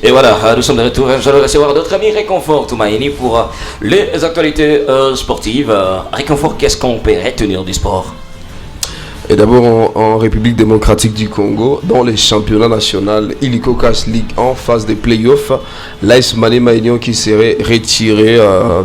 Et voilà, nous sommes de retour. Nous allons recevoir notre ami Réconfort Toumaïni pour les actualités sportives. Réconfort, qu'est-ce qu'on peut retenir du sport? Et d'abord en République démocratique du Congo, dans les championnats nationaux, Illico Cash League en phase de playoffs, l'AS Maniema Union qui serait retiré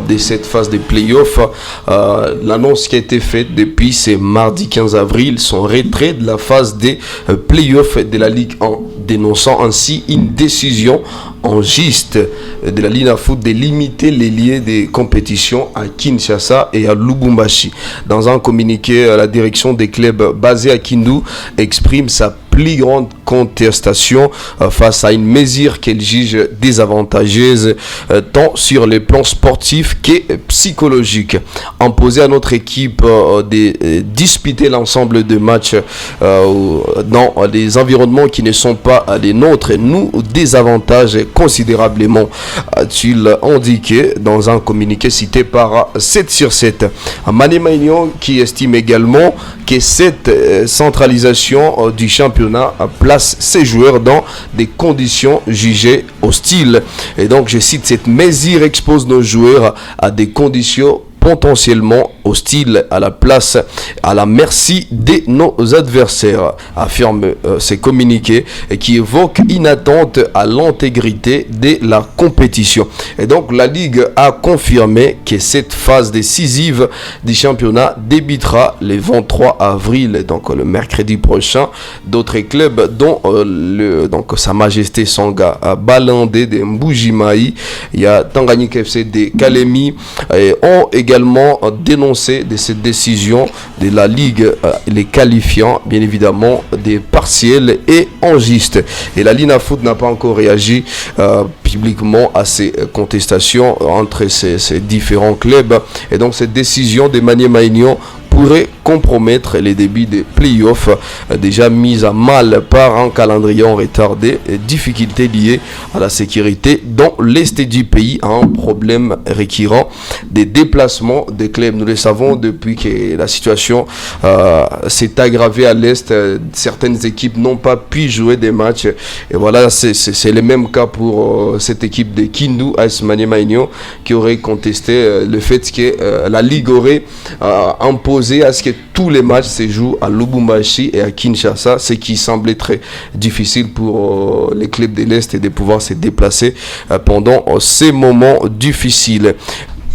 de cette phase de playoffs. L'annonce qui a été faite depuis ce mardi 15 avril, son retrait de la phase des playoffs de la Ligue en dénonçant ainsi une décision en giste de la Ligue à foot de limiter les liens des compétitions à Kinshasa et à Lubumbashi. Dans un communiqué, la direction des clubs basés à Kindu exprime sa plus grande contestation face à une mesure qu'elle juge désavantageuse tant sur le plan sportif que psychologique. Imposer à notre équipe de disputer l'ensemble de matchs dans des environnements qui ne sont pas les nôtres nous désavantage considérablement, a-t-il indiqué dans un communiqué cité par 7 sur 7. Maniema Union qui estime également que cette centralisation du championnat place ses joueurs dans des conditions jugées hostiles. Et donc, je cite, cette mesure expose nos joueurs à des conditions potentiellement hostile à la place, à la merci de nos adversaires, affirme ces communiqués et qui évoque une attente à l'intégrité de la compétition. Et donc la Ligue a confirmé que cette phase décisive du championnat débutera le 23 avril, donc le mercredi prochain. D'autres clubs dont donc Sa Majesté Sanga à Balandé de Mbujimaï, il y a Tanganyika FC de Kalemi ont également dénoncé de cette décision de la Ligue, les qualifiant bien évidemment des partiels et injustes. Et la Ligue à foot n'a pas encore réagi publiquement à ces contestations entre ces différents clubs. Et donc cette décision de Maniema Union pourrait compromettre les débuts des playoffs déjà mis à mal par un calendrier retardé et difficultés liées à la sécurité dans l'est du pays, un problème récurrent des déplacements des clubs. Nous le savons depuis que la situation s'est aggravée à l'est, certaines équipes n'ont pas pu jouer des matchs et voilà, c'est le même cas pour cette équipe de Kindu AS Maniema Union qui aurait contesté le fait que la Ligue aurait imposé à ce que tous les matchs se jouent à Lubumbashi et à Kinshasa, ce qui semblait très difficile pour les clubs de l'Est de pouvoir se déplacer pendant ces moments difficiles.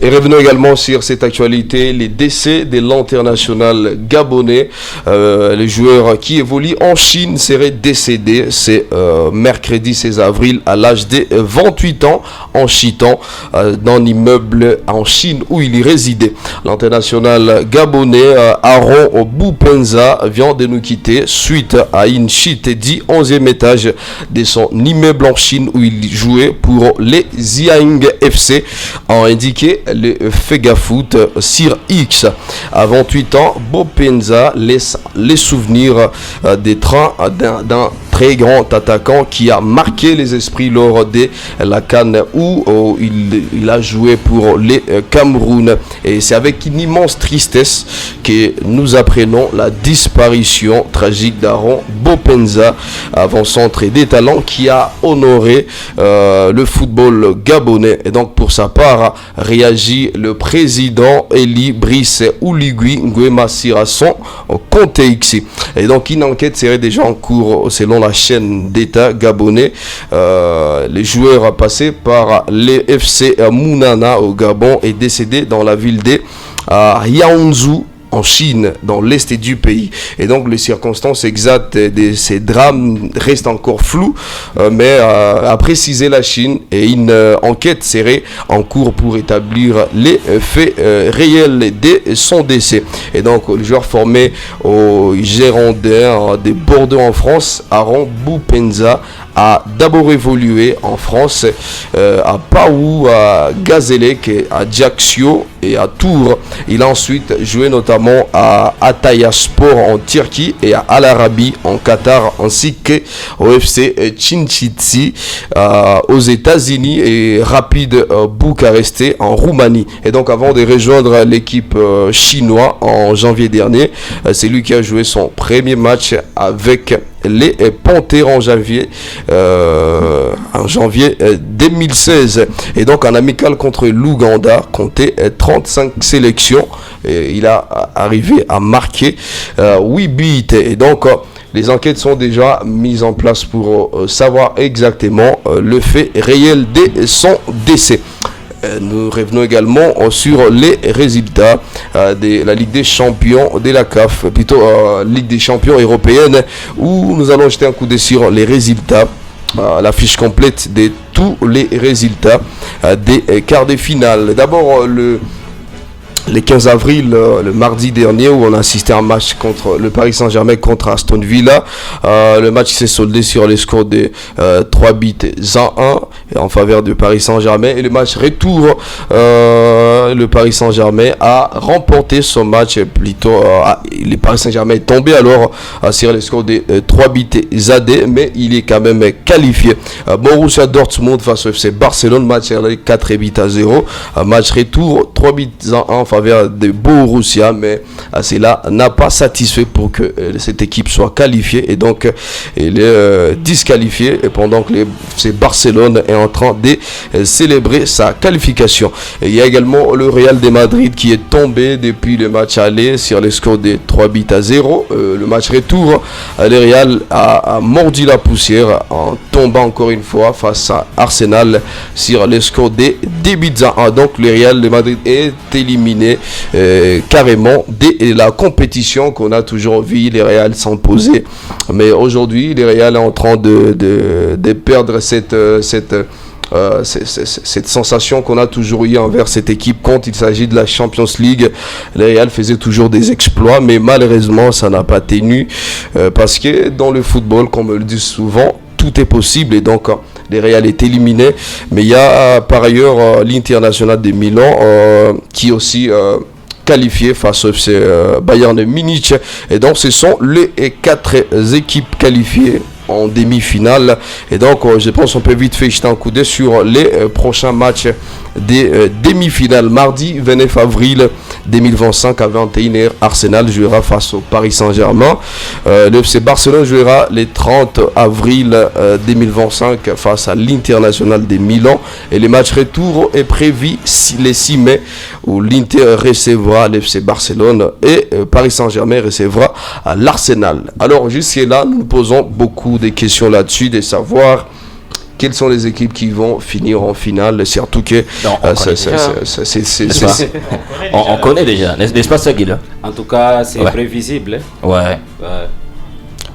Et revenons également sur cette actualité, les décès de l'international gabonais. Les joueurs qui évoluent en Chine seraient décédés. C'est mercredi 16 avril à l'âge de 28 ans en Chitan, dans l'immeuble en Chine où il y résidait. L'international gabonais Aaron Boupenza vient de nous quitter suite à une chute du 11e étage de son immeuble en Chine où il jouait pour les Jiang FC, a indiqué le Fegafoot sur X. À 28 ans, Bopenza laisse les souvenirs des trains d'un très grand attaquant qui a marqué les esprits lors de la CAN où il a joué pour les Cameroun. Et c'est avec une immense tristesse que nous apprenons la disparition tragique d'Aaron Bopenza, avant-centre des talents qui a honoré le football gabonais. Et donc pour sa part, réagit le président Eli Brice Oligui Nguema Sirason Conte X. Et donc une enquête serait déjà en cours selon la chaîne d'État gabonais. Les joueurs passés par les FC Mounana au Gabon est décédé dans la ville de Yaoundé en Chine, dans l'est du pays. Et donc les circonstances exactes de ces drames restent encore floues, mais a précisé la Chine et une enquête serait en cours pour établir les faits réels de son décès. Et donc le joueur formé au Girondins de Bordeaux en France, Aaron Boupenza, a d'abord évolué en France à Paou, à Gazélec, à Ajaccio et à Tours. Il a ensuite joué notamment à Atayaspor en Turquie et à Al Arabi en Qatar, ainsi qu'au FC Chinchitsi aux États-Unis et Rapid Bucarest en Roumanie. Et donc avant de rejoindre l'équipe chinoise en janvier dernier, c'est lui qui a joué son premier match avec les Panthères en janvier 2016. Et donc en amical contre l'Ouganda, comptait 35 sélections. Et il a arrivé à marquer 8 buts. Et donc les enquêtes sont déjà mises en place pour savoir exactement le fait réel de son décès. Nous revenons également sur les résultats de la Ligue des Champions de la CAF, plutôt Ligue des Champions européenne, où nous allons jeter un coup d'œil sur les résultats, la fiche complète de tous les résultats des quarts de finale. D'abord le 15 avril, le mardi dernier, où on a assisté à un match contre le Paris Saint-Germain contre Aston Villa. Le match s'est soldé sur les scores de 3 buts à 1 en faveur du Paris Saint-Germain. Et le match retour, le Paris Saint-Germain a remporté son match plutôt. Le Paris Saint-Germain est tombé alors sur les scores de 3 buts à 2, mais il est quand même qualifié. Borussia Dortmund face au FC Barcelone, match 4 buts à 0. Match retour, 3 buts à 1 en faveur de Borussia, mais cela n'a pas satisfait pour que cette équipe soit qualifiée, et donc il est disqualifié, et pendant que c'est Barcelone est en train de célébrer sa qualification. Et il y a également le Real de Madrid qui est tombé depuis le match aller sur les scores de 3 buts à 0. Le match retour, le Real a mordu la poussière en tombant encore une fois face à Arsenal sur les scores de 2 buts à 1. Donc le Real de Madrid est éliminé carrément de la compétition qu'on a toujours vu les Real s'imposer, mais aujourd'hui les Real est en train de perdre cette sensation qu'on a toujours eu envers cette équipe quand il s'agit de la Champions League. Le Real faisait toujours des exploits, mais malheureusement ça n'a pas tenu, parce que dans le football, comme on le dit souvent, tout est possible, et donc le Real est éliminé. Mais il y a par ailleurs l'International de Milan qui est aussi qualifié face au Bayern Munich, et donc ce sont les 4 équipes qualifiées en demi-finale. Et donc je pense qu'on peut vite fait jeter un coup d'œil sur les prochains matchs des demi-finales. Mardi 29 avril 2025 à 21h, Arsenal jouera face au Paris Saint-Germain. Le FC Barcelone jouera le 30 avril 2025 face à l'International de Milan, et le match retour est prévu le 6 mai, où l'Inter recevra l'FC Barcelone et Paris Saint-Germain recevra l'Arsenal. Alors jusque-là, nous posons beaucoup de questions là-dessus, de savoir quelles sont les équipes qui vont finir en finale, surtout que on connaît déjà, n'est-ce pas ça, Guy? En tout cas, c'est prévisible. Ouais.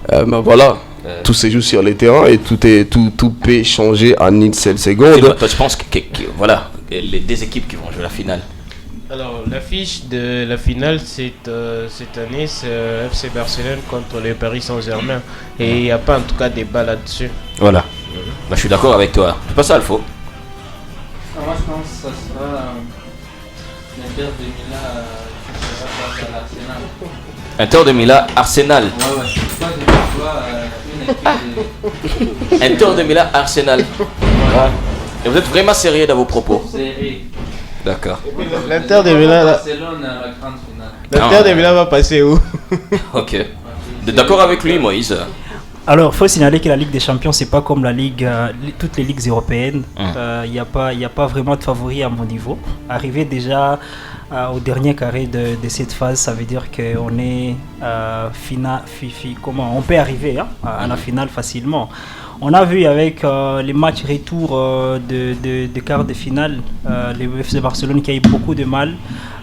Ben voilà, tout se joue sur les terrains, et tout peut changer en une seule seconde. Toi, je pense que voilà, les 2 équipes qui vont jouer la finale. Alors, l'affiche de la finale cette année, c'est FC Barcelone contre le Paris Saint-Germain. Et il n'y a pas en tout cas débat là-dessus. Voilà. Bah, je suis d'accord avec toi. C'est pas ça, Alfo? Moi, je pense que ça sera l'Inter de Milan qui sera face à l'Arsenal. Inter de Milan, Arsenal. Ouais. Moi, je vois une équipe de... Inter de Milan, Arsenal. Ouais. Et vous êtes vraiment sérieux dans vos propos? Sérieux. D'accord. L'Inter de Milan... Barcelone à la grande finale. L'Inter de Milan va passer où? Ok. D'accord avec lui, Moïse? Alors, il faut signaler que la Ligue des Champions, c'est pas comme la Ligue, toutes les ligues européennes. Il n'y a pas vraiment de favoris à mon niveau. Arriver déjà au dernier carré de cette phase, ça veut dire qu'on est on peut arriver à la finale facilement. On a vu avec les matchs retour de quart de finale, le FC Barcelone qui a eu beaucoup de mal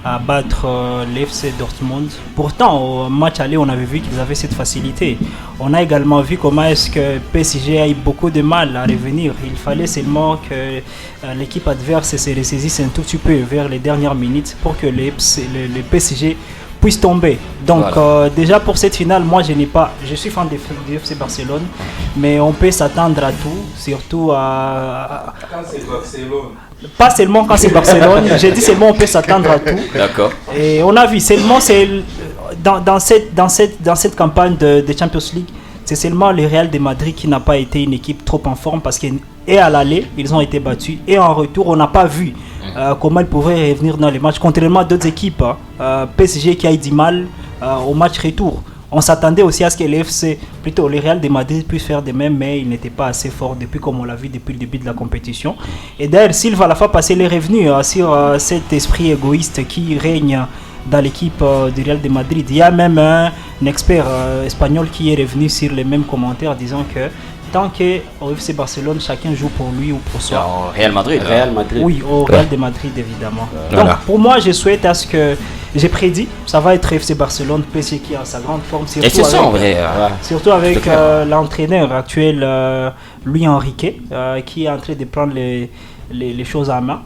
à battre l'FC Dortmund. Pourtant, au match aller, on avait vu qu'ils avaient cette facilité. On a également vu comment est-ce que PSG a eu beaucoup de mal à revenir. Il fallait seulement que l'équipe adverse se ressaisisse un tout petit peu vers les dernières minutes pour que le PSG puisse tomber. Donc voilà. Déjà pour cette finale, moi je suis fan du FC Barcelone, mais on peut s'attendre à tout, surtout à... Quand c'est Barcelone. Pas seulement quand c'est Barcelone, j'ai dit seulement on peut s'attendre à tout. D'accord. Et on a vu seulement c'est dans cette campagne de Champions League, c'est seulement le Real de Madrid qui n'a pas été une équipe trop en forme, parce qu'à l'aller, ils ont été battus, et en retour, on n'a pas vu comment ils pouvaient revenir dans les matchs, contrairement à d'autres équipes. PSG qui a eu du mal au match retour. On s'attendait aussi à ce que le Real de Madrid puisse faire de même, mais il n'était pas assez fort comme on l'a vu depuis le début de la compétition. Et d'ailleurs, Silva à la fois passé les revenus sur cet esprit égoïste qui règne dans l'équipe du Real de Madrid. Il y a même un expert espagnol qui est revenu sur les mêmes commentaires disant que tant qu'au FC Barcelone, chacun joue pour lui ou pour soi. Au Real Madrid. Real Madrid. Oui, au Real de Madrid, évidemment. Voilà. Donc, pour moi, je souhaite à ce que j'ai prédit, ça va être FC Barcelone, PSG qui est en sa grande forme. Et c'est ça en vrai. Surtout avec l'entraîneur actuel, Luis Enrique, qui est en train de prendre les choses en main.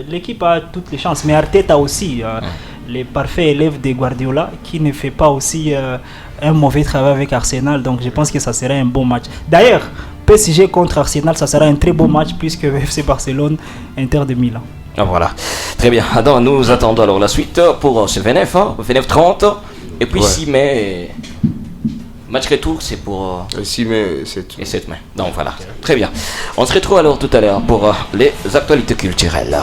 L'équipe a toutes les chances, mais Arteta aussi, les parfaits élèves de Guardiola, qui ne fait pas aussi un mauvais travail avec Arsenal. Donc je pense que ça serait un bon match. D'ailleurs, PSG contre Arsenal, ça sera un très beau match puisque FC Barcelone, Inter de Milan. Ah, voilà, très bien. Alors, nous attendons alors la suite pour ce VNF, VNF 30, et puis 6 mai. Match retour, c'est pour 6 mai, c'est tout. et 7 mai. Donc voilà, très bien. On se retrouve alors tout à l'heure pour les actualités culturelles.